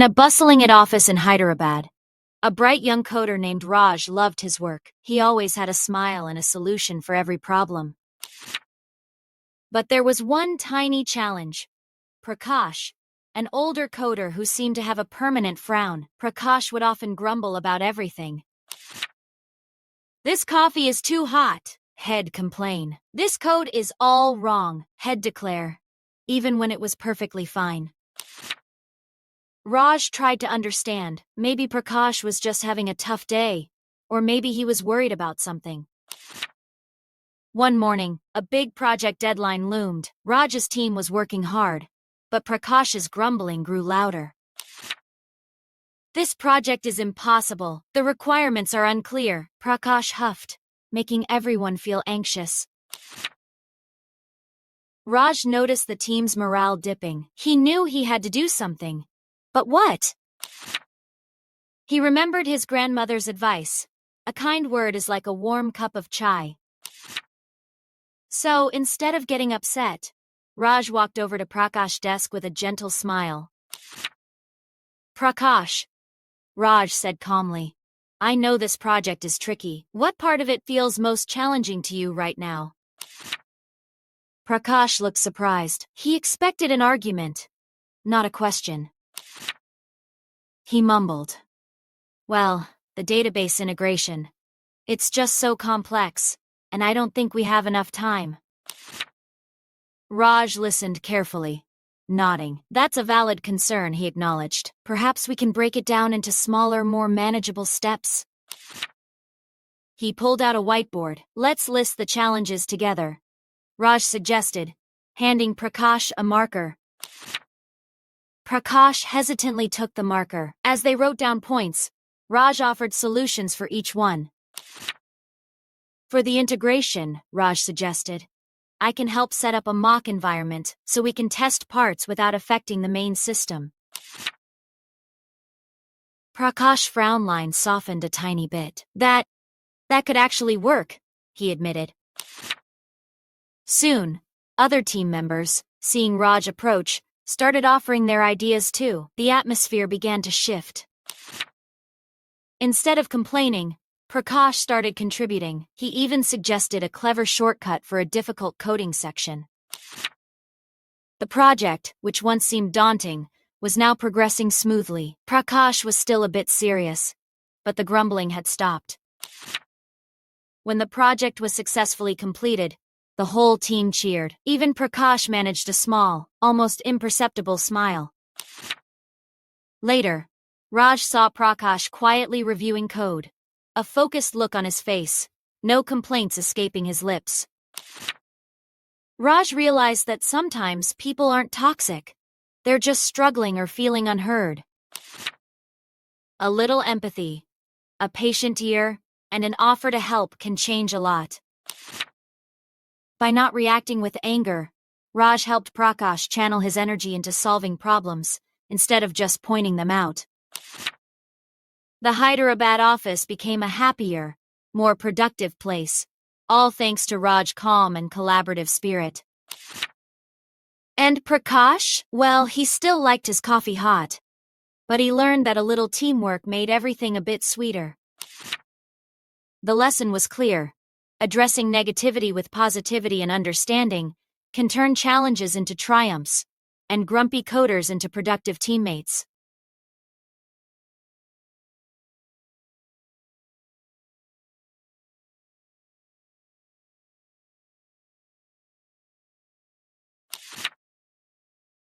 In a bustling office in Hyderabad, a bright young coder named Raj loved his work. He always had a smile and a solution for every problem. But there was one tiny challenge. Prakash, an older coder who seemed to have a permanent frown. Prakash would often grumble about everything. "This coffee is too hot," he'd complain. "This code is all wrong," he'd declare, even when it was perfectly fine. Raj tried to understand. Maybe Prakash was just having a tough day, or maybe he was worried about something. One morning, a big project deadline loomed. Raj's team was working hard, but Prakash's grumbling grew louder. "This project is impossible. The requirements are unclear," Prakash huffed, making everyone feel anxious. Raj noticed the team's morale dipping. He knew he had to do something. But what? He remembered his grandmother's advice. A kind word is like a warm cup of chai. So, instead of getting upset, Raj walked over to Prakash's desk with a gentle smile. "Prakash," Raj said calmly, "I know this project is tricky. What part of it feels most challenging to you right now?" Prakash looked surprised. He expected an argument, not a question. He mumbled, "Well, the database integration. It's just so complex, and I don't think we have enough time." Raj listened carefully, nodding. "That's a valid concern," he acknowledged. "Perhaps we can break it down into smaller, more manageable steps." He pulled out a whiteboard. "Let's list the challenges together," Raj suggested, handing Prakash a marker. Prakash hesitantly took the marker. As they wrote down points, Raj offered solutions for each one. "For the integration," Raj suggested, "I can help set up a mock environment so we can test parts without affecting the main system." Prakash's frown line softened a tiny bit. That could actually work," he admitted. Soon, other team members, seeing Raj approach, started offering their ideas too. The atmosphere began to shift. Instead of complaining, Prakash started contributing. He even suggested a clever shortcut for a difficult coding section. The project, which once seemed daunting, was now progressing smoothly. Prakash was still a bit serious, but the grumbling had stopped. When the project was successfully completed, the whole team cheered. Even Prakash managed a small, almost imperceptible smile. Later, Raj saw Prakash quietly reviewing code, a focused look on his face, no complaints escaping his lips. Raj realized that sometimes people aren't toxic. They're just struggling or feeling unheard. A little empathy, a patient ear, and an offer to help can change a lot. By not reacting with anger, Raj helped Prakash channel his energy into solving problems, instead of just pointing them out. The Hyderabad office became a happier, more productive place, all thanks to Raj's calm and collaborative spirit. And Prakash? Well, he still liked his coffee hot, but he learned that a little teamwork made everything a bit sweeter. The lesson was clear. Addressing negativity with positivity and understanding can turn challenges into triumphs, and grumpy coders into productive teammates.